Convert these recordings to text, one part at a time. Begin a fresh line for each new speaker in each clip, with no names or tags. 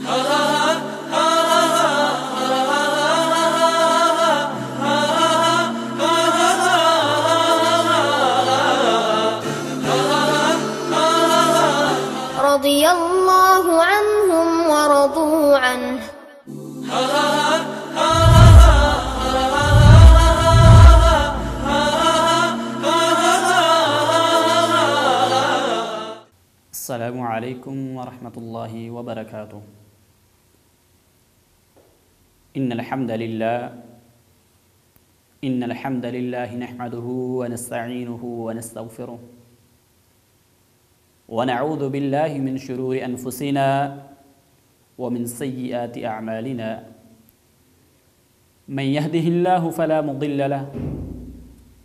رضي الله عنهم ورضوا عنه.
السلام علیکم ورحمۃ اللہ وبرکاتہ. ان الحمد للہ نحمده ونستعینه ونستغفره ونعوذ باللہ من شرور انفسنا ومن سیئات اعمالنا. من يهده الله فلا مضل له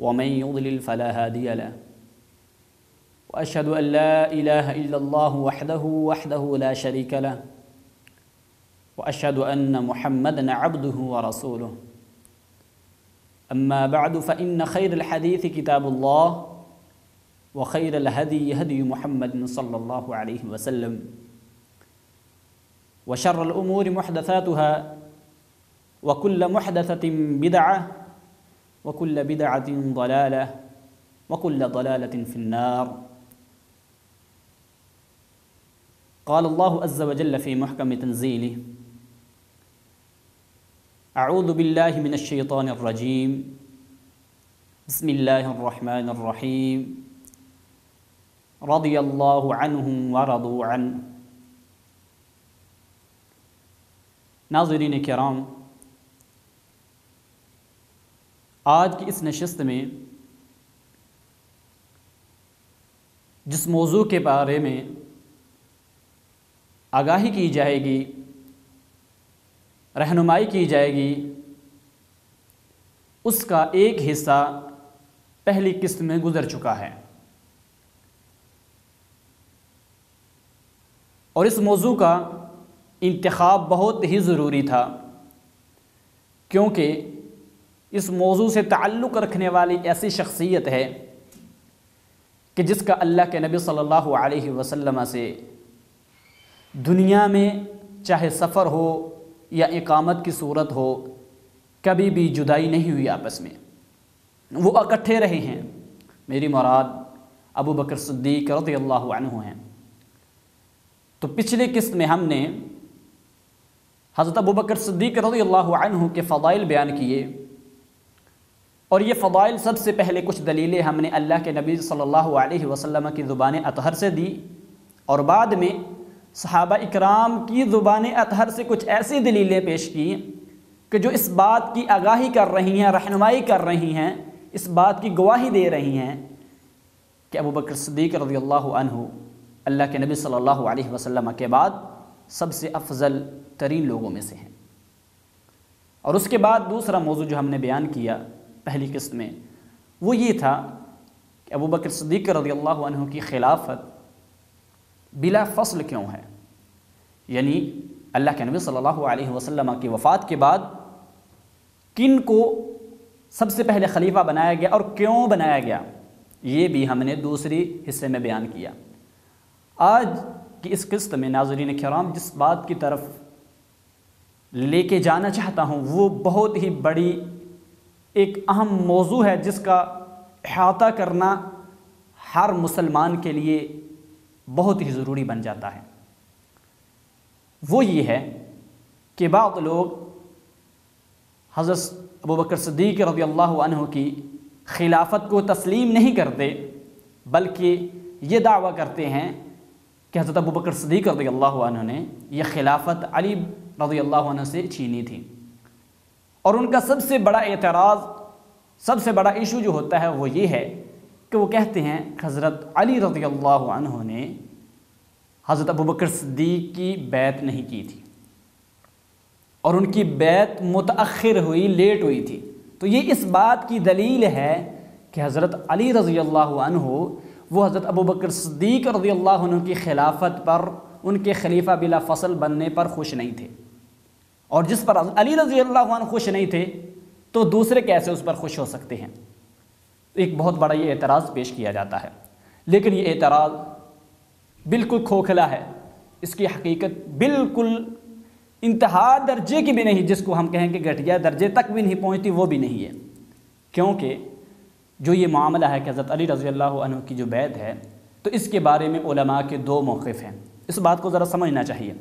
ومن يضلل فلا هادي له. وأشهد أن لا إله إلا الله وحده لا شريك له. وأشهد أن محمدًا عبده ورسوله. أما بعد فإن خير الحديث كتاب الله وخير الهدي هدي محمد صلى الله عليه وسلم. وشر الأمور محدثاتها وكل محدثة بدعة وكل بدعة ضلالة وكل ضلالة في النار. قال الله عز وجل في محكم تنزيله: أعوذ بالله من الشيطان الرجيم بسم الله الرحمن الرحيم رضي الله عنهم ورضوا عنه. ناظرین کرام، آج کی اس نشست میں جس موضوع کے بارے میں آگاہی کی جائے گی، رہنمائی کی جائے گی، اس کا ایک حصہ پہلی قسط میں گزر چکا ہے. اور اس موضوع کا انتخاب بہت ہی ضروری تھا، کیونکہ اس موضوع سے تعلق رکھنے والی ایسی شخصیت ہے کہ جس کا اللہ کے نبی صلی اللہ علیہ وسلم سے دنیا میں چاہے سفر ہو یا اقامت کی صورت ہو کبھی بھی جدائی نہیں ہوئی، آپس میں وہ اکٹھے رہے ہیں. میری مراد ابو بکر صدیق رضی اللہ عنہ ہیں. تو پچھلے قسط میں ہم نے حضرت ابو بکر صدیق رضی اللہ عنہ کے فضائل بیان کیے، اور یہ فضائل سب سے پہلے کچھ دلیلیں ہم نے اللہ کے نبی صلی اللہ علیہ وسلم کی زبان اطہر سے دی، اور بعد میں صحابہ اکرام کی زبان اطہر سے کچھ ایسی دلیلیں پیش کی کہ جو اس بات کی آگاہی کر رہی ہیں، رہنمائی کر رہی ہیں، اس بات کی گواہی دے رہی ہیں کہ ابو بکر صدیق رضی اللہ عنہ اللہ کے نبی صلی اللہ علیہ وسلم کے بعد سب سے افضل ترین لوگوں میں سے ہیں. اور اس کے بعد دوسرا موضوع جو ہم نے بیان کیا پہلی قسط میں وہ یہ تھا کہ ابو بکر صدیق رضی اللہ عنہ کی خلافت بلا فصل کیوں ہے، یعنی اللہ کے نبی صلی اللہ علیہ وسلم کی وفات کے بعد کن کو سب سے پہلے خلیفہ بنایا گیا اور کیوں بنایا گیا، یہ بھی ہم نے دوسری حصے میں بیان کیا. آج کی اس قسط میں ناظرین کرام جس بات کی طرف لے کے جانا چاہتا ہوں وہ بہت ہی بڑی ایک اہم موضوع ہے جس کا احاطہ کرنا ہر مسلمان کے لیے بہت ہی ضروری بن جاتا ہے. وہ یہ ہے کہ بعض لوگ حضرت ابو بکر صدیق رضی اللہ عنہ کی خلافت کو تسلیم نہیں کرتے، بلکہ یہ دعویٰ کرتے ہیں کہ حضرت ابو بکر صدیق رضی اللہ عنہ نے یہ خلافت علی رضی اللہ عنہ سے چھینی تھی. اور ان کا سب سے بڑا اعتراض، سب سے بڑا ایشو جو ہوتا ہے وہ یہ ہے کہ وہ کہتے ہیں حضرت علی رضی اللہ عنہ نے حضرت ابو بکر صدیق کی بیعت نہیں کی تھی، اور ان کی بیعت متأخر ہوئی، لیٹ ہوئی تھی. تو یہ اس بات کی دلیل ہے کہ حضرت علی رضی اللہ عنہ وہ حضرت ابو بکر صدیق رضی اللہ عنہ کی خلافت پر، ان کے خلیفہ بلا فصل بننے پر خوش نہیں تھے. اور جس پر علی رضی اللہ عنہ خوش نہیں تھے تو دوسرے کیسے اس پر خوش ہو سکتے ہیں. ایک بہت بڑا یہ اعتراض پیش کیا جاتا ہے، لیکن یہ اعتراض بالکل کھوکھلا ہے، اس کی حقیقت بالکل انتہا درجے کی بھی نہیں، جس کو ہم کہیں کہ گھٹیا درجے تک بھی نہیں پہنچتی، وہ بھی نہیں ہے، کیونکہ جو یہ معاملہ ہے کہ حضرت علی رضی اللہ عنہ کی جو بیعت ہے، تو اس کے بارے میں علماء کے دو موقف ہیں، اس بات کو ذرا سمجھنا چاہیے۔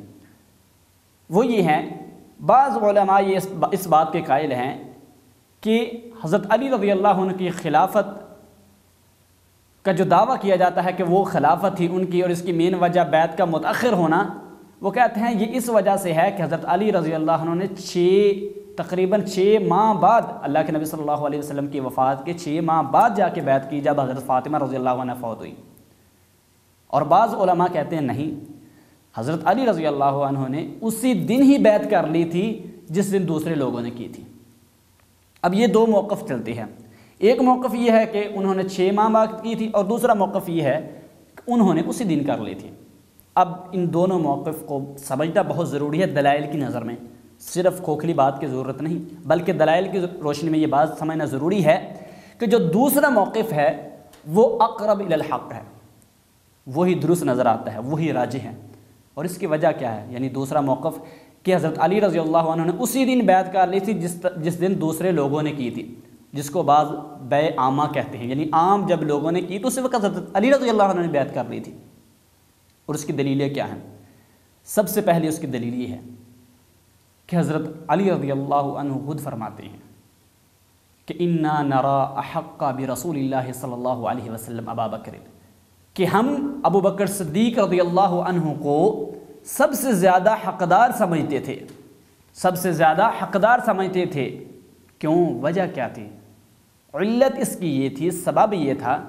وہ یہ ہیں، بعض علماء یہ اس بات کے قائل ہیں کہ حضرت علی رضی اللہ عنہ کی خلافت کا جو دعویٰ کیا جاتا ہے کہ وہ خلافت تھی ان کی، اور اس کی مین وجہ بیعت کا متأخر ہونا، وہ کہتے ہیں یہ اس وجہ سے ہے کہ حضرت علی رضی اللہ عنہ نے تقریباً 6 ماہ بعد اللہ کے نبی صلی اللہ علیہ وسلم کی وفات کے 6 ماہ بعد جا کے بیعت کی، جب حضرت فاطمہ رضی اللہ عنہ فوت ہوئی۔ اور بعض علماء کہتے ہیں نہیں، حضرت علی رضی اللہ عنہ نے اسی دن ہی بیعت کر لی تھی جس دن دوسرے لوگوں نے کی تھی۔ اب یہ دو موقف چلتے ہیں، ایک موقف یہ ہے کہ انہوں نے 6 ماہ بعد کی تھی، اور دوسرا موقف یہ ہے کہ انہوں نے اسی دن کر لی تھی۔ اب ان دونوں موقف کو سمجھنا بہت ضروری ہے دلائل کی نظر میں، صرف کھوکھلی بات کی ضرورت نہیں، بلکہ دلائل کی روشنی میں یہ بات سمجھنا ضروری ہے کہ جو دوسرا موقف ہے وہ اقرب الی الحق ہے، وہی درست نظر آتا ہے، وہی راجح ہے۔ اور اس کی وجہ کیا ہے؟ یعنی دوسرا موقف کہ حضرت علی رضی اللہ عنہ نے اسی دن بیعت کر لی تھی جس دن دوسرے لوگوں نے کی تھی، جس کو بعض بیع عامہ کہتے ہیں، یعنی عام جب لوگوں نے کی تو اس وقت حضرت علی رضی اللہ عنہ نے بیعت کر لی تھی۔ اور اس کی دلیلیں کیا ہیں؟ سب سے پہلے اس کی دلیل یہ ہے کہ حضرت علی رضی اللہ عنہ خود فرماتے ہیں کہ انا نرا احق برسول اللہ صلی اللہ علیہ وسلم ابا بکر، کہ ہم ابو بکر صدیق رضی اللہ عنہ کو سب سے زیادہ حقدار سمجھتے تھے، سب سے زیادہ حقدار سمجھتے تھے۔ کیوں؟ وجہ کیا تھی؟ علت اس کی یہ تھی، سبب یہ تھا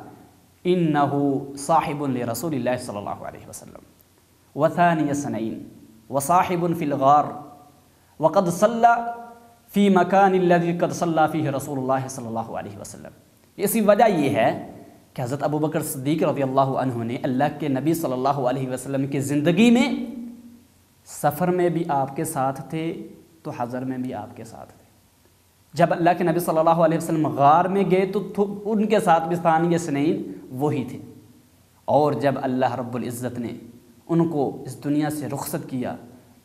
انہ صاحب لرسول اللہ صلی اللہ علیہ وسلم وثانی سنین وصاحب فی الغار وقد صلی فی مکان الذی قد صلی فیہ رسول اللہ صلی اللہ علیہ وسلم۔ اسی وجہ یہ ہے کہ حضرت ابو بکر صدیق رضی اللہ عنہ نے اللہ کے نبی صلی اللہ علیہ وسلم کی زندگی میں سفر میں بھی آپ کے ساتھ تھے تو حضر میں بھی آپ کے ساتھ تھے۔ جب اللہ کے نبی صلی اللہ علیہ وسلم غار میں گئے تو ان کے ساتھ بھی ثانی سنین وہی تھے، اور جب اللہ رب العزت نے ان کو اس دنیا سے رخصت کیا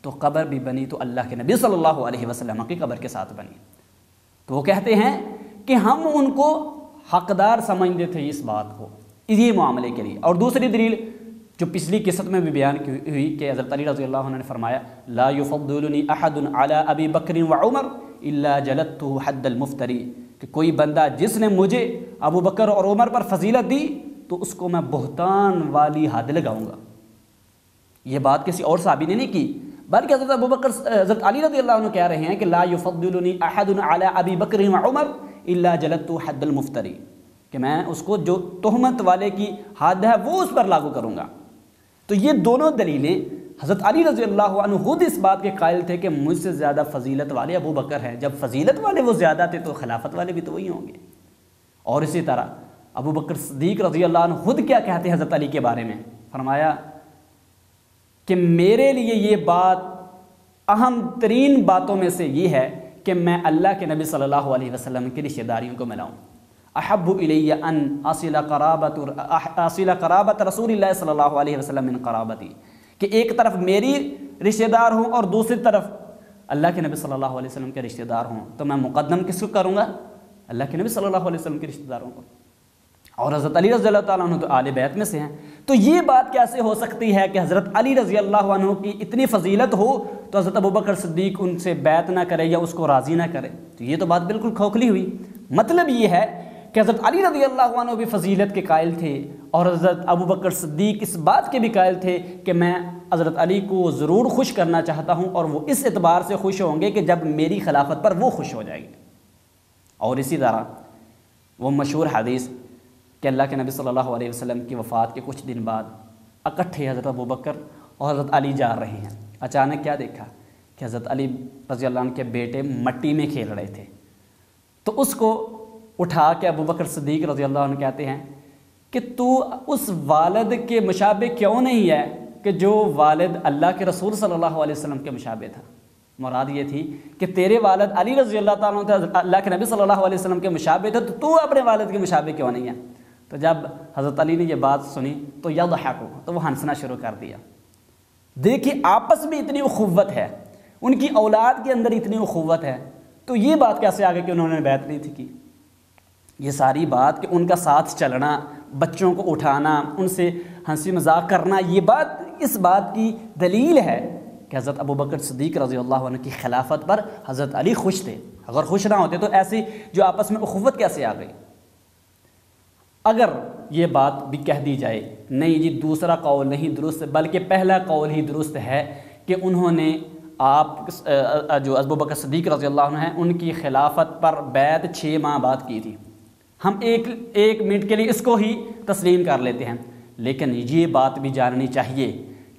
تو قبر بھی بنی تو اللہ کے نبی صلی اللہ علیہ وسلم کی قبر کے ساتھ بنی۔ تو وہ کہتے ہیں کہ ہم ان کو حقدار سمجھتے تھے اس بات کو، اسی معاملے کے لیے۔ اور دوسری دلیل جو پچھلی قسط میں بھی بیان کی ہوئی کہ حضرت علی رضی اللہ عنہ نے فرمایا لا یفضلنی احد علی ابی بکر وعمر الا جلدته حد المفتری، کہ کوئی بندہ جس نے مجھے ابو بکر اور عمر پر فضیلت دی تو اس کو میں بہتان والی حد لگاؤں گا۔ یہ بات کسی اور صحابی نے نہیں کی، بلکہ حضرت علی رضی اللہ عنہ کہہ رہے ہیں کہ لا یفضلنی احد علی ابی بکر وعمر الا جلدته حد المفتری، کہ میں اس کو جو تہمت والے کی حد ہے وہ اس پر لاگو کروں گا۔ تو یہ دونوں دلیلیں حضرت علی رضی اللہ عنہ خود اس بات کے قائل تھے کہ مجھ سے زیادہ فضیلت والے ابو بکر ہیں، جب فضیلت والے وہ زیادہ تھے تو خلافت والے بھی تو وہی ہوں گے۔ اور اسی طرح ابو بکر صدیق رضی اللہ عنہ خود کیا کہتے ہیں حضرت علی کے بارے میں؟ فرمایا کہ میرے لیے یہ بات اہم ترین باتوں میں سے یہ ہے کہ میں اللہ کے نبی صلی اللہ علیہ وسلم کی رشتہ داریوں کو ملاؤں، احب الی ان اصل قرابت رسول اللہ صلی اللہ علیہ وسلم من قرابتی، کہ ایک طرف میری رشتہ دار ہوں اور دوسری طرف اللہ کے نبی صلی اللہ علیہ وسلم کے رشتہ دار ہوں، تو میں مقدم کس کو کروں گا؟ اللہ کے نبی صلی اللہ علیہ وسلم کے رشتہ داروں کو۔ اور حضرت علی رضی اللہ تعالیٰ عنہ تو آل بیت میں سے ہیں، تو یہ بات کیسے ہو سکتی ہے کہ حضرت علی رضی اللہ عنہ کی اتنی فضیلت ہو تو حضرت ابو بکر صدیق ان سے بیعت نہ کرے یا اس کو راضی نہ کرے؟ تو یہ تو بات بالکل کھوکھلی ہوئی۔ مطلب یہ ہے کہ حضرت علی رضی اللہ عنہ بھی فضیلت کے قائل تھے، اور حضرت ابو بکر صدیق اس بات کے بھی قائل تھے کہ میں حضرت علی کو ضرور خوش کرنا چاہتا ہوں، اور وہ اس اعتبار سے خوش ہوں گے کہ جب میری خلافت پر وہ خوش ہو جائے گی۔ اور اسی طرح وہ مشہور حدیث کہ اللہ کے نبی صلی اللہ علیہ وسلم کی وفات کے کچھ دن بعد اکٹھے حضرت ابو بکر اور حضرت علی جا رہے ہیں، اچانک کیا دیکھا کہ حضرت علی رضی اللہ عنہ کے بیٹے مٹی میں کھیل رہے تھے، تو اس کو اٹھا کے ابو بکر صدیق رضی اللہ عنہ کہتے ہیں کہ تو اس والد کے مشابہ کیوں نہیں ہے کہ جو والد اللہ کے رسول صلی اللہ علیہ وسلم کے مشابہ تھا؟ مراد یہ تھی کہ تیرے والد علی رضی اللہ تعالیٰ عنہ اللہ کے نبی صلی اللہ علیہ وسلم کے مشابہ تھے، تو اپنے والد کے مشابہ کیوں نہیں ہے؟ تو جب حضرت علی نے یہ بات سنی تو یضحک، تو وہ ہنسنا شروع کر دیا۔ دیکھیے آپس میں اتنی اخوت ہے، ان کی اولاد کے اندر اتنی اخوت ہے، تو یہ بات کیسے آ گئی کہ انہوں نے بیعت نہیں تھی کی؟ یہ ساری بات کہ ان کا ساتھ چلنا، بچوں کو اٹھانا، ان سے ہنسی مذاق کرنا، یہ بات اس بات کی دلیل ہے کہ حضرت ابوبکر صدیق رضی اللہ عنہ کی خلافت پر حضرت علی خوش تھے۔ اگر خوش نہ ہوتے تو ایسی جو آپس میں اخوت کیسے آ گئی؟ اگر یہ بات بھی کہہ دی جائے نہیں جی دوسرا قول نہیں درست بلکہ پہلا قول ہی درست ہے کہ انہوں نے آپ جو ابوبکر صدیق رضی اللہ عنہ ہیں ان کی خلافت پر بیعت 6 ماہ بعد کی تھی، ہم ایک منٹ کے لیے اس کو ہی تسلیم کر لیتے ہیں، لیکن یہ بات بھی جاننی چاہیے،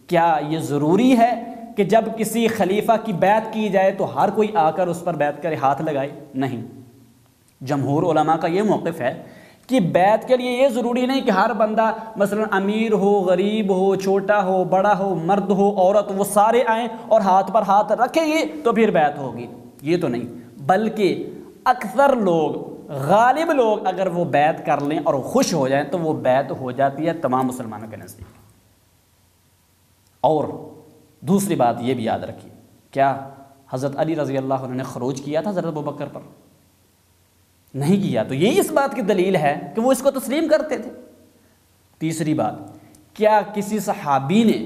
کیا یہ ضروری ہے کہ جب کسی خلیفہ کی بیعت کی جائے تو ہر کوئی آ کر اس پر بیعت کرے، ہاتھ لگائے؟ نہیں، جمہور علماء کا یہ موقف ہے کہ بیعت کے لیے یہ ضروری نہیں کہ ہر بندہ مثلا امیر ہو، غریب ہو، چھوٹا ہو، بڑا ہو، مرد ہو، عورت، وہ سارے آئیں اور ہاتھ پر ہاتھ رکھیں گے تو پھر بیعت ہوگی، یہ تو نہیں، بلکہ اکثر لوگ، غالب لوگ اگر وہ بیعت کر لیں اور خوش ہو جائیں تو وہ بیعت ہو جاتی ہے تمام مسلمانوں کے نزدیک۔ اور دوسری بات یہ بھی یاد رکھیے، کیا حضرت علی رضی اللہ عنہ نے خروج کیا تھا حضرت ابوبکر پر؟ نہیں کیا، تو یہ اس بات کی دلیل ہے کہ وہ اس کو تسلیم کرتے تھے۔ تیسری بات، کیا کسی صحابی نے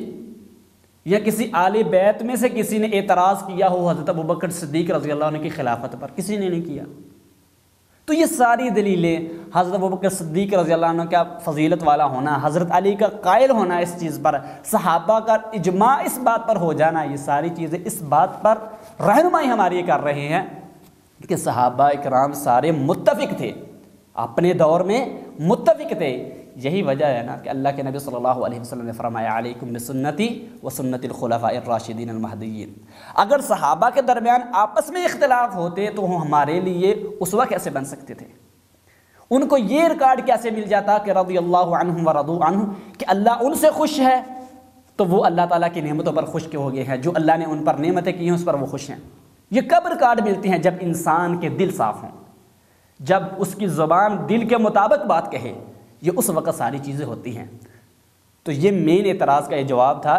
یا کسی آل بیت میں سے کسی نے اعتراض کیا ہو حضرت ابوبکر صدیق رضی اللہ عنہ کی خلافت پر؟ کسی نے نہیں کیا۔ تو یہ ساری دلیلیں، حضرت ابوبکر صدیق رضی اللہ عنہ کا فضیلت والا ہونا، حضرت علی کا قائل ہونا اس چیز پر، صحابہ کا اجماع اس بات پر ہو جانا، یہ ساری چیزیں اس بات پر رہنمائی ہماری کر رہے ہیں کہ صحابہ اکرام سارے متفق تھے، اپنے دور میں متفق تھے۔ یہی وجہ ہے نا کہ اللہ کے نبی صلی اللہ علیہ وسلم نے فرمایا علیکم بسنتی و سنت الخلفاء الراشدین المہدیین۔ اگر صحابہ کے درمیان آپس میں اختلاف ہوتے تو وہ ہمارے لیے اسوہ کیسے بن سکتے تھے؟ ان کو یہ ریکارڈ کیسے مل جاتا کہ رضی اللہ عنہم ورضوا عنہ، کہ اللہ ان سے خوش ہے تو وہ اللہ تعالیٰ کی نعمتوں پر خوش ہو گئے ہیں، جو اللہ نے ان پر نعمتیں کی ہیں اس پر وہ خوش ہیں۔ یہ کب ریکارڈ ملتی ہیں؟ جب انسان کے دل صاف ہوں، جب اس کی زبان دل کے مطابق بات کہے، یہ اس وقت ساری چیزیں ہوتی ہیں۔ تو یہ مین اعتراض کا یہ جواب تھا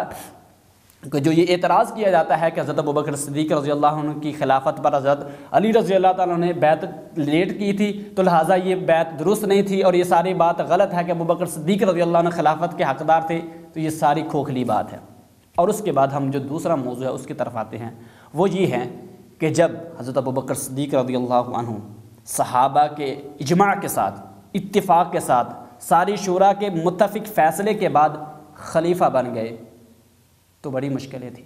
کہ جو یہ اعتراض کیا جاتا ہے کہ حضرت ابوبکر صدیق رضی اللہ عنہ کی خلافت پر حضرت علی رضی اللہ تعالیٰ نے بیعت لیٹ کی تھی تو لہٰذا یہ بیعت درست نہیں تھی اور یہ ساری بات غلط ہے کہ ابوبکر صدیق رضی اللہ عنہ خلافت کے حقدار تھے، تو یہ ساری کھوکھلی بات ہے۔ اور اس کے بعد ہم جو دوسرا موضوع ہے اس کی طرف آتے ہیں، وہ یہ ہے کہ جب حضرت ابوبکر صدیق رضی اللہ عنہ صحابہ کے اجماع کے ساتھ، اتفاق کے ساتھ، ساری شورا کے متفق فیصلے کے بعد خلیفہ بن گئے تو بڑی مشکلیں تھیں،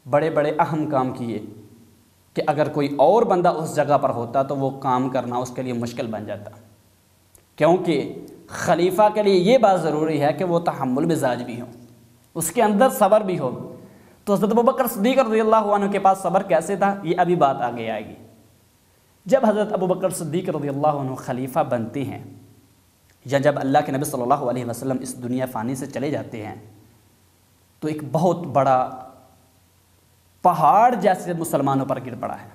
بڑے بڑے اہم کام کیے کہ اگر کوئی اور بندہ اس جگہ پر ہوتا تو وہ کام کرنا اس کے لیے مشکل بن جاتا، کیونکہ خلیفہ کے لیے یہ بات ضروری ہے کہ وہ تحمل مزاج بھی ہو، اس کے اندر صبر بھی ہو۔ تو حضرت ابوبکر صدیق رضی اللہ عنہ کے پاس صبر کیسے تھا، یہ ابھی بات آگے آئے گی۔ جب حضرت ابوبکر صدیق رضی اللہ عنہ خلیفہ بنتے ہیں یا جب اللہ کے نبی صلی اللہ علیہ وسلم اس دنیا فانی سے چلے جاتے ہیں تو ایک بہت بڑا پہاڑ جیسے مسلمانوں پر گر پڑا ہے۔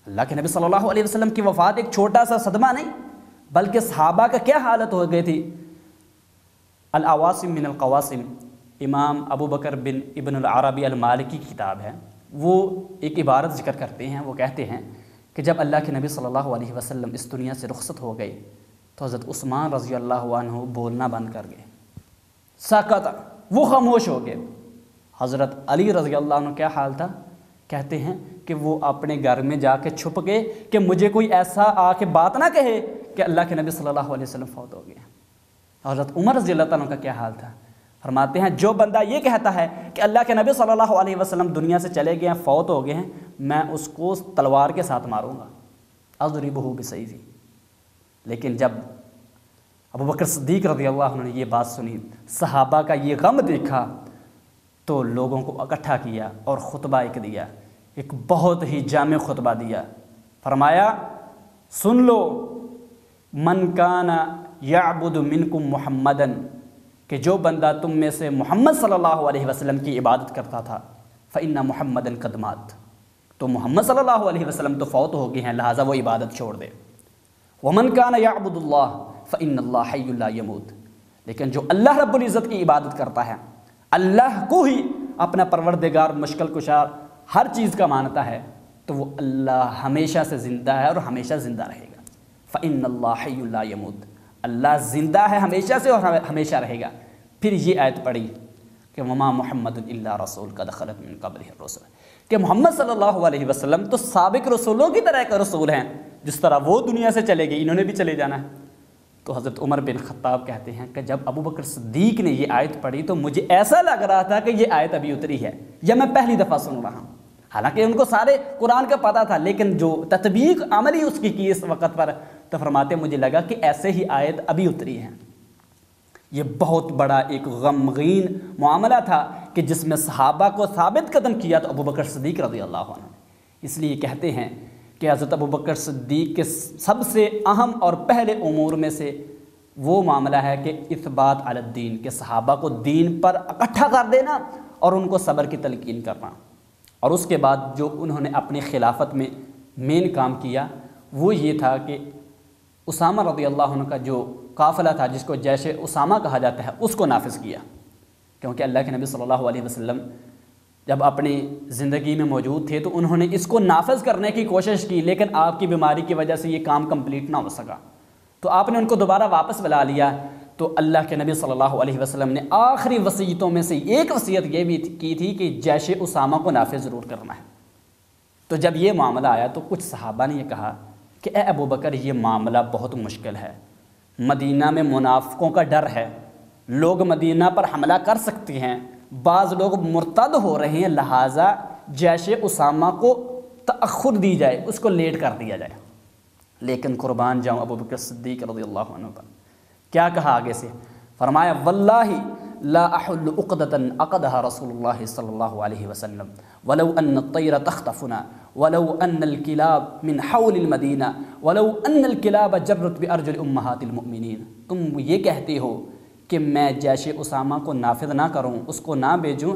اللہ کے نبی صلی اللہ علیہ وسلم کی وفات ایک چھوٹا سا صدمہ نہیں بلکہ صحابہ کا کیا حالت ہو گئی تھی۔ العواصم من القواسم، امام ابو بکر بن ابن العربی المالکی کی کتاب ہے، وہ ایک عبارت ذکر کرتے ہیں، وہ کہتے ہیں کہ جب اللہ کے نبی صلی اللہ علیہ وسلم اس دنیا سے رخصت ہو گئے تو حضرت عثمان رضی اللہ عنہ بولنا بند کر گئے، سکت، وہ خاموش ہو گئے۔ حضرت علی رضی اللہ عنہ کیا حال تھا؟ کہتے ہیں کہ وہ اپنے گھر میں جا کے چھپ گئے کہ مجھے کوئی ایسا آ کے بات نہ کہے کہ اللہ کے نبی صلی اللہ علیہ وسلم فوت ہو گئے۔ حضرت عمر رضی اللہ عنہ کا کیا حال تھا؟ فرماتے ہیں جو بندہ یہ کہتا ہے کہ اللہ کے نبی صلی اللہ علیہ وسلم دنیا سے چلے گئے ہیں، فوت ہو گئے ہیں، میں اس کو تلوار کے ساتھ ماروں گا، اضربہ بسیفی۔ لیکن جب ابوبکر صدیق رضی اللہ عنہ نے یہ بات سنی، صحابہ کا یہ غم دیکھا، تو لوگوں کو اکٹھا کیا اور خطبہ ایک دیا، ایک بہت ہی جامع خطبہ دیا۔ فرمایا سن لو، من کان یعبد منکم محمدن، کہ جو بندہ تم میں سے محمد صلی اللہ علیہ وسلم کی عبادت کرتا تھا، فإن محمدًا قد مات، تو محمد صلی اللہ علیہ وسلم تو فوت ہو گئے ہیں، لہٰذا وہ عبادت چھوڑ دے۔ ومن کان یعبد اللہ فإن اللہ حی لا یموت، لیکن جو اللہ رب العزت کی عبادت کرتا ہے، اللہ کو ہی اپنا پروردگار، مشکل کشا ہر چیز کا مانتا ہے تو وہ اللہ ہمیشہ سے زندہ ہے اور ہمیشہ زندہ رہے گا۔ فَإِنَّ اللَّهَ حَيٌّ لَا يَمُوتُ، اللہ زندہ ہے ہمیشہ سے اور ہمیشہ رہے گا۔ پھر یہ آیت پڑھی کہ وَمَا مُحَمَّدٌ إِلَّا رَسُولٌ قَدْ خَلَتْ مِن قَبْلِهِ الرُّسُلُ، کہ محمد صلی اللہ علیہ وسلم تو سابق رسولوں کی طرح کا رسول ہیں، جس طرح وہ دنیا سے چلے گئے انہوں نے بھی چلے جانا ہے۔ تو حضرت عمر بن خطاب کہتے ہیں کہ جب ابو بکر صدیق نے یہ آیت پڑھی تو مجھے ایسا لگ رہا تھا کہ یہ آیت ابھی اتری ہے یا میں پہلی دفعہ سن رہا ہوں۔ حالانکہ ان کو سارے قرآن کا پتہ تھا، لیکن جو تطبیق عملی اس کی اس وقت پر، تو فرماتے مجھے لگا کہ ایسے ہی آیت ابھی اتری ہے۔ یہ بہت بڑا ایک غمگین معاملہ تھا کہ جس میں صحابہ کو ثابت قدم کیا تو ابو بکر صدیق رضی اللہ عنہ نے۔ اس لیے کہتے ہیں کہ حضرت ابو بکر صدیق کے سب سے اہم اور پہلے امور میں سے وہ معاملہ ہے کہ اثبات علی الدین، کہ صحابہ کو دین پر اکٹھا کر دینا اور ان کو صبر کی تلقین کرنا۔ اور اس کے بعد جو انہوں نے اپنی خلافت میں مین کام کیا وہ یہ تھا کہ اسامہ رضی اللہ عنہ کا جو قافلہ تھا جس کو جیش اسامہ کہا جاتا ہے اس کو نافذ کیا، کیونکہ اللہ کے نبی صلی اللہ علیہ وسلم جب اپنی زندگی میں موجود تھے تو انہوں نے اس کو نافذ کرنے کی کوشش کی، لیکن آپ کی بیماری کی وجہ سے یہ کام کمپلیٹ نہ ہو سکا، تو آپ نے ان کو دوبارہ واپس بلا لیا۔ تو اللہ کے نبی صلی اللہ علیہ وسلم نے آخری وصیتوں میں سے ایک وصیت یہ بھی کی تھی کہ جیش اسامہ کو نافذ ضرور کرنا ہے۔ تو جب یہ معاملہ آیا تو کچھ صحابہ نے یہ کہا کہ اے ابو بکر یہ معاملہ بہت مشکل ہے، مدینہ میں منافقوں کا ڈر ہے، لوگ مدینہ پر حملہ کر سکتے ہیں، بعض لوگ مرتد ہو رہے ہیں، لہٰذا جیش اسامہ کو تأخر دی جائے، اس کو لیٹ کر دیا جائے۔ لیکن قربان جاؤں ابو بکر صدیق رضی اللہ عنہ پر، کیا کہا آگے سے؟ فرمایا واللہ لا احل عقدۃ عقدها رسول اللہ صلی اللہ علیہ وسلم ولو ان الطیر تخطفنا ولو ان الکلاب من حول المدینہ ولو ان الکلاب جرت بارجل امہات المؤمنین۔ تم یہ کہتے ہو کہ میں جیش اسامہ کو نافذ نہ کروں، اس کو نہ بھیجوں،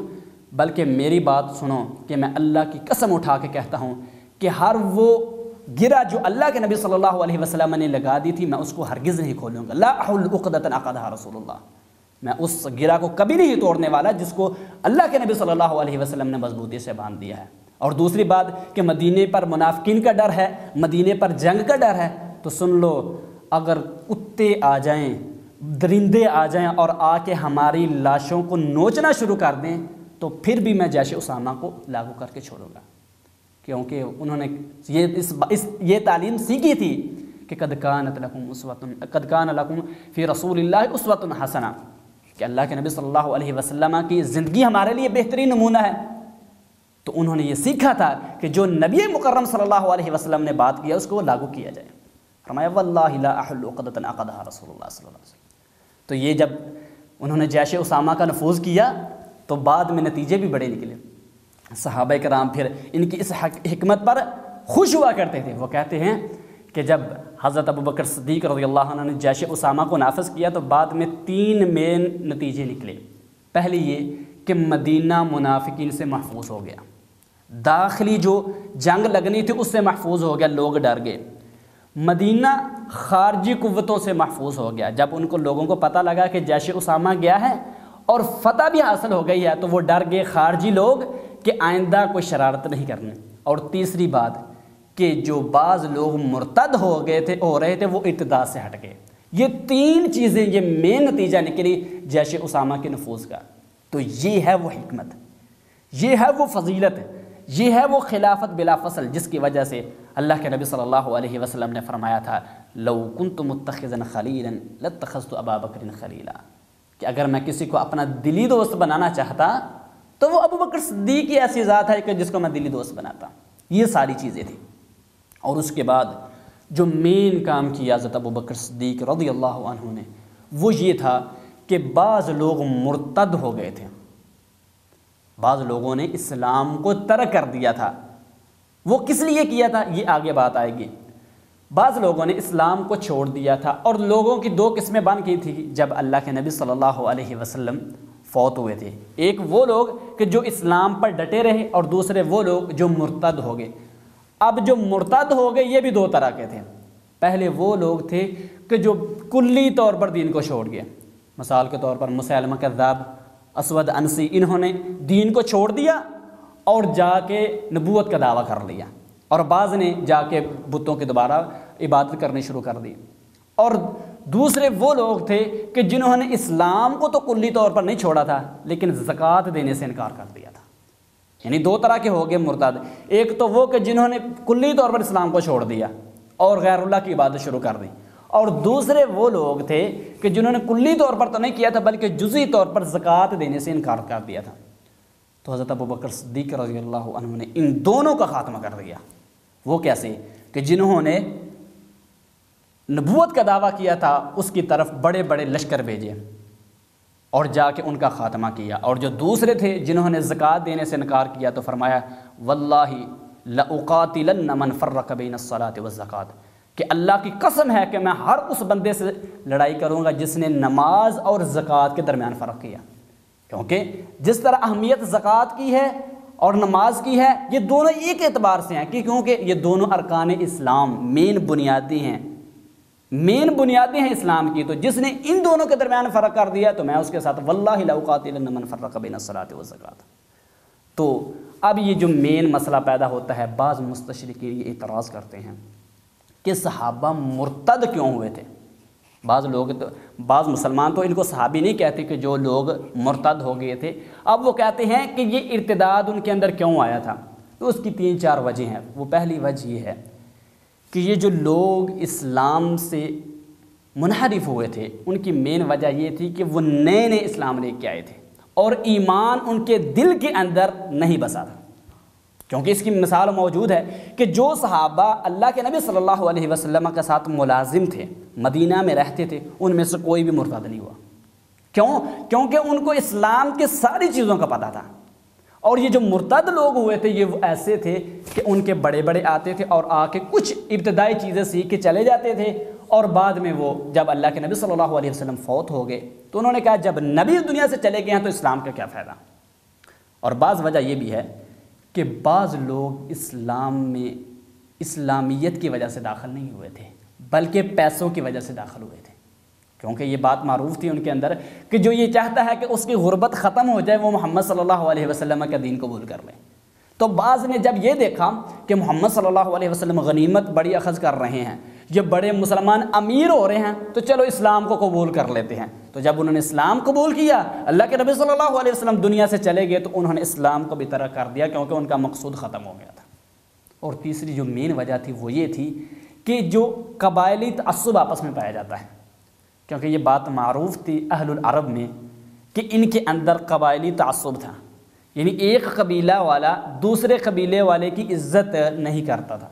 بلکہ میری بات سنو کہ میں اللہ کی قسم اٹھا کے کہتا ہوں کہ ہر وہ گرہ جو اللہ کے نبی صلی اللہ علیہ وسلم نے لگا دی تھی میں اس کو ہرگز نہیں کھولوں گا۔ لا احل عقدۃ عقدها رسول اللہ، میں اس گرہ کو کبھی نہیں توڑنے والا جس کو اللہ کے نبی صلی اللہ علیہ وسلم نے مضبوطی سے باندھ دیا ہے۔ اور دوسری بات کہ مدینے پر منافقین کا ڈر ہے، مدینے پر جنگ کا ڈر ہے، تو سن لو اگر کتے آ جائیں، درندے آ جائیں اور آ کے ہماری لاشوں کو نوچنا شروع کر دیں تو پھر بھی میں جیش اسامہ کو لاگو کر کے چھوڑوں گا، کیونکہ انہوں نے یہ تعلیم سیکھی تھی کہ قد کان لکم فی رسول اللہ اسوۃ حسنہ، کہ اللہ کے نبی صلی اللہ علیہ وسلم کی زندگی ہمارے لیے بہترین نمونہ ہے۔ تو انہوں نے یہ سیکھا تھا کہ جو نبی مکرم صلی اللہ علیہ وسلم نے بات کیا اس کو لاگو کیا جائے۔ فرمایا واللہ لا احل عقدۃ عقدها رسول اللہ صلی اللہ علیہ وسلم۔ تو یہ جب انہوں نے جیش اسامہ کا نفوذ کیا تو بعد میں نتیجے بھی بڑے نکلے۔ صحابہ کرام پھر ان کی اس حکمت پر خوش ہوا کرتے تھے۔ وہ کہتے ہیں کہ جب حضرت ابو بکر صدیق رضی اللہ عنہ نے جیش اسامہ کو نافذ کیا تو بعد میں 3 مین نتیجے نکلے۔ پہلی یہ کہ مدینہ منافقین سے محفوظ ہو گیا، داخلی جو جنگ لگنی تھی اس سے محفوظ ہو گیا، لوگ ڈر گئے۔ مدینہ خارجی قوتوں سے محفوظ ہو گیا، جب ان کو لوگوں کو پتہ لگا کہ جیش اسامہ گیا ہے اور فتح بھی حاصل ہو گئی ہے تو وہ ڈر گئے خارجی لوگ کہ آئندہ کوئی شرارت نہیں کرنی۔ اور تیسری بات کہ جو بعض لوگ مرتد ہو رہے تھے وہ ارتداد سے ہٹ گئے۔ یہ 3 چیزیں یہ مین نتیجہ نکلی جیش اسامہ کے نفوذ کا۔ تو یہ ہے وہ حکمت، یہ ہے وہ فضیلت، یہ ہے وہ خلافت بلا فصل جس کی وجہ سے اللہ کے نبی صلی اللہ علیہ وسلم نے فرمایا تھا لو کنت متخذا خلیلا لاتخذت ابا بکر خلیلا، کہ اگر میں کسی کو اپنا دلی دوست بنانا چاہتا تو وہ ابو بکر صدیق کی ایسی ذات ہے کہ جس کو میں دلی دوست بناتا۔ یہ ساری چیزیں تھیں۔ اور اس کے بعد جو مین کام کیا حضرت ابو بکر صدیق رضی اللہ عنہ نے وہ یہ تھا کہ بعض لوگ مرتد ہو گئے تھے، بعض لوگوں نے اسلام کو ترک کر دیا تھا۔ وہ کس لیے کیا تھا یہ آگے بات آئے گی۔ بعض لوگوں نے اسلام کو چھوڑ دیا تھا اور لوگوں کی 2 قسمیں بن گئی تھی جب اللہ کے نبی صلی اللہ علیہ وسلم فوت ہوئے تھے۔ ایک وہ لوگ کہ جو اسلام پر ڈٹے رہے اور دوسرے وہ لوگ جو مرتد ہو گئے۔ اب جو مرتد ہو گئے یہ بھی 2 طرح کے تھے۔ پہلے وہ لوگ تھے کہ جو کلی طور پر دین کو چھوڑ گئے، مثال کے طور پر مسیلمہ کذاب، اسود انسی، انہوں نے دین کو چھوڑ دیا اور جا کے نبوت کا دعویٰ کر لیا، اور بعض نے جا کے بتوں کی دوبارہ عبادت کرنی شروع کر دی، اور دوسرے وہ لوگ تھے کہ جنہوں نے اسلام کو تو کلی طور پر نہیں چھوڑا تھا لیکن زکوٰۃ دینے سے انکار کر دیا تھا۔ یعنی دو طرح کے ہو گئے مرتد، ایک تو وہ کہ جنہوں نے کلی طور پر اسلام کو چھوڑ دیا اور غیر اللہ کی عبادت شروع کر دی، اور دوسرے وہ لوگ تھے کہ جنہوں نے کلی طور پر تو نہیں کیا تھا بلکہ جزئی طور پر زکوٰۃ دینے سے انکار کر دیا تھا۔ تو حضرت ابوبکر صدیق رضی اللہ عنہ نے ان دونوں کا خاتمہ کر دیا۔ وہ کیسے؟ کہ جنہوں نے نبوت کا دعویٰ کیا تھا اس کی طرف بڑے بڑے لشکر بھیجے اور جا کے ان کا خاتمہ کیا، اور جو دوسرے تھے جنہوں نے زکوٰۃ دینے سے انکار کیا تو فرمایا واللہ لأقاتلن من فرق بین الصلاۃ والزکوٰۃ، کہ اللہ کی قسم ہے کہ میں ہر اس بندے سے لڑائی کروں گا جس نے نماز اور زکوٰۃ کے درمیان فرق کیا، کیونکہ جس طرح اہمیت زکوٰۃ کی ہے اور نماز کی ہے یہ دونوں ایک اعتبار سے ہیں کہ کیونکہ یہ دونوں ارکان اسلام مین بنیادی ہیں اسلام کی، تو جس نے ان دونوں کے درمیان فرق کر دیا تو میں اس کے ساتھ واللہ لأقاتلن من فرق بین الصلاۃ والزکوٰۃ۔ تو اب یہ جو مین مسئلہ پیدا ہوتا ہے، بعض مستشرقین یہ اعتراض کرتے ہیں کہ صحابہ مرتد کیوں ہوئے تھے؟ بعض مسلمان تو ان کو صحابی نہیں کہتے کہ جو لوگ مرتد ہو گئے تھے، اب وہ کہتے ہیں کہ یہ ارتداد ان کے اندر کیوں آیا تھا؟ تو اس کی 3-4 وجہ ہیں۔ وہ پہلی وجہ یہ ہے کہ یہ جو لوگ اسلام سے منحرف ہوئے تھے ان کی مین وجہ یہ تھی کہ وہ نئے اسلام لے کے آئے تھے اور ایمان ان کے دل کے اندر نہیں بسا تھا، کیونکہ اس کی مثال موجود ہے کہ جو صحابہ اللہ کے نبی صلی اللہ علیہ وسلم کے ساتھ ملازم تھے، مدینہ میں رہتے تھے، ان میں سے کوئی بھی مرتد نہیں ہوا۔ کیوں؟ کیونکہ ان کو اسلام کے ساری چیزوں کا پتہ تھا، اور یہ جو مرتد لوگ ہوئے تھے یہ وہ ایسے تھے کہ ان کے بڑے بڑے آتے تھے اور آ کے کچھ ابتدائی چیزیں سیکھ کے چلے جاتے تھے، اور بعد میں وہ جب اللہ کے نبی صلی اللہ علیہ وسلم فوت ہو گئے تو انہوں نے کہا جب نبی اس دنیا سے چلے گئے ہیں تو اسلام کا کیا فائدہ۔ اور بعض وجہ یہ بھی ہے کہ بعض لوگ اسلام میں اسلامیت کی وجہ سے داخل نہیں ہوئے تھے بلکہ پیسوں کی وجہ سے داخل ہوئے تھے، کیونکہ یہ بات معروف تھی ان کے اندر کہ جو یہ چاہتا ہے کہ اس کی غربت ختم ہو جائے وہ محمد صلی اللہ علیہ وسلم کا دین قبول کر لے۔ تو بعض نے جب یہ دیکھا کہ محمد صلی اللہ علیہ وسلم غنیمت بڑی اخذ کر رہے ہیں، یہ بڑے مسلمان امیر ہو رہے ہیں، تو چلو اسلام کو قبول کر لیتے ہیں۔ تو جب انہوں نے اسلام قبول کیا، اللہ کے نبی صلی اللہ علیہ وسلم دنیا سے چلے گئے تو انہوں نے اسلام کو بھی ترک کر دیا کیونکہ ان کا مقصود ختم ہو گیا تھا۔ اور تیسری جو مین وجہ تھی وہ یہ تھی کہ جو قبائلی تعصب آپس میں پایا جاتا ہے، کیونکہ یہ بات معروف تھی اہل العرب میں کہ ان کے اندر قبائلی تعصب تھا، یعنی ایک قبیلہ والا دوسرے قبیلے والے کی عزت نہیں کرتا تھا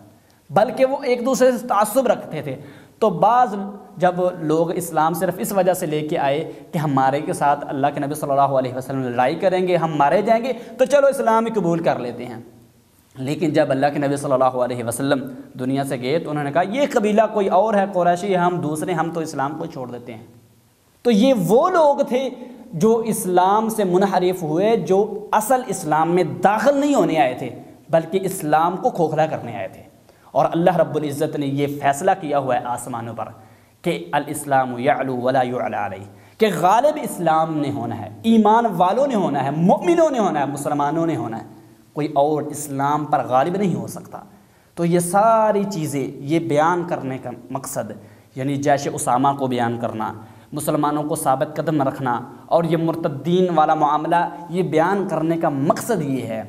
بلکہ وہ ایک دوسرے سے تعصب رکھتے تھے۔ تو بعض جب لوگ اسلام صرف اس وجہ سے لے کے آئے کہ ہمارے کے ساتھ اللہ کے نبی صلی اللہ علیہ وسلم لڑائی کریں گے، ہم مارے جائیں گے، تو چلو اسلام ہی قبول کر لیتے ہیں۔ لیکن جب اللہ کے نبی صلی اللہ علیہ وسلم دنیا سے گئے تو انہوں نے کہا یہ قبیلہ کوئی اور ہے، قریشی ہے، ہم دوسرے، ہم تو اسلام کو چھوڑ دیتے ہیں۔ تو یہ وہ لوگ تھے جو اسلام سے منحرف ہوئے، جو اصل اسلام میں داخل نہیں ہونے آئے تھے بلکہ اسلام کو کھوکھلا کرنے آئے تھے۔ اور اللہ رب العزت نے یہ فیصلہ کیا ہوا ہے آسمانوں پر کہ الاسلام یعلو ولا یعلی علیہ، کہ غالب اسلام نے ہونا ہے، ایمان والوں نے ہونا ہے، مؤمنوں نے ہونا ہے، مسلمانوں نے ہونا ہے، کوئی اور اسلام پر غالب نہیں ہو سکتا۔ تو یہ ساری چیزیں یہ بیان کرنے کا مقصد، یعنی جیش اسامہ کو بیان کرنا، مسلمانوں کو ثابت قدم رکھنا اور یہ مرتدین والا معاملہ، یہ بیان کرنے کا مقصد یہ ہے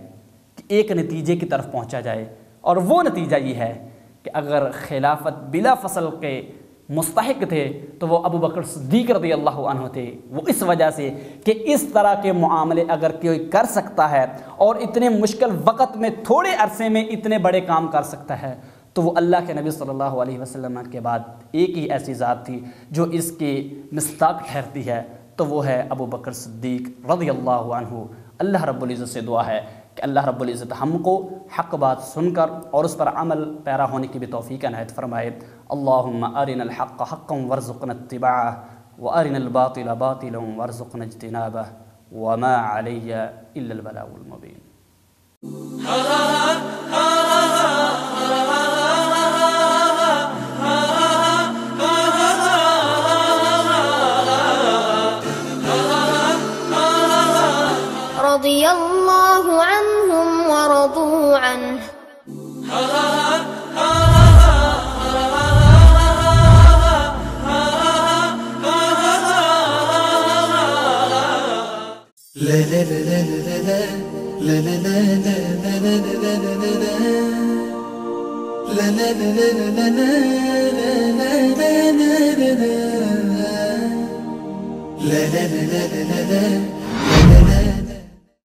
کہ ایک نتیجے کی طرف پہنچا جائے، اور وہ نتیجہ یہ ہے کہ اگر خلافت بلا فصل کے مستحق تھے تو وہ ابو بکر صدیق رضی اللہ عنہ تھے۔ وہ اس وجہ سے کہ اس طرح کے معاملے اگر کوئی کر سکتا ہے اور اتنے مشکل وقت میں تھوڑے عرصے میں اتنے بڑے کام کر سکتا ہے تو وہ اللہ کے نبی صلی اللہ علیہ وسلم کے بعد ایک ہی ایسی ذات تھی جو اس کی مصداق ٹھہرتی ہے، تو وہ ہے ابو بکر صدیق رضی اللہ عنہ۔ اللہ رب العزت سے دعا ہے کہ اللہ رب العزت ہم کو حق بات سن کر اور اس پر عمل پیرا ہونے کی بھی توفیق عنایت فرمائے۔ اللہم ارنا الحق حقا وارزقنا اتباعہ وارنا الباطل باطلا وارزقنا اجتنابہ وما علی الا البلاغ المبین۔
رضي الله عنهم عنه.
لا